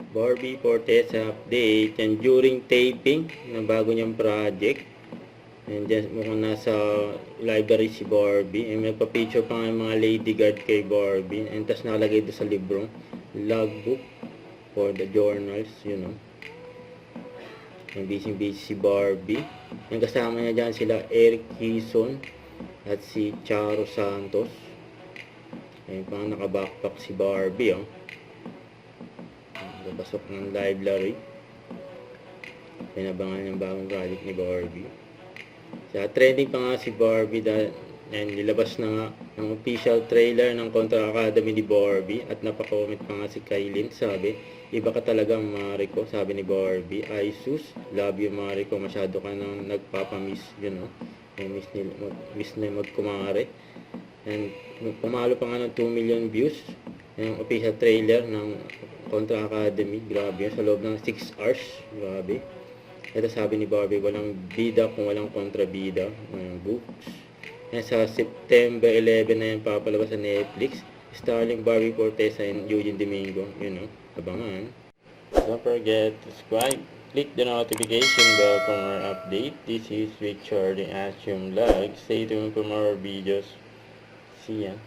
Barbie Fortesa update. And during taping ng bago niyang project. And just mukhang nasa library si Barbie. And may pa-picture pa nga yung mga lady guard kay Barbie. And tas nakalagay doon sa librong logbook for the journals, you know. And busy si Barbie. Yung kasama niya dyan sila Eric Hison at si Charo Santos. Ayun pa naka-backpack si Barbie, oh. Pasok ng library. Pinabangan ng bagong project ni Barbie. Sa trending pa nga si Barbie dahil nilabas na nga ng official trailer ng Contra Academy ni Barbie at napaka-comment pa nga si Kailin. Sabi, iba ka talaga Mariko, sabi ni Barbie. Ay sus, love you Mariko, masyado ka nang nagpapamiss, you know. Miss na magkumare. And pumalo pa nga ng 2 million views yung official trailer ng Contra Academy. Grabe yun, sa loob ng 6 hours. Grabe. Ito sabi ni Barbie, walang bida kung walang kontrabida. Books. Yan sa September 11 na yan papalabas sa Netflix. Starring Barbie Fortesa and Eugene Domingo. You know, abangan. Don't forget to subscribe. Click the notification bell for more update. This is Richard the Asium Vlog. Stay tuned for more videos. See ya.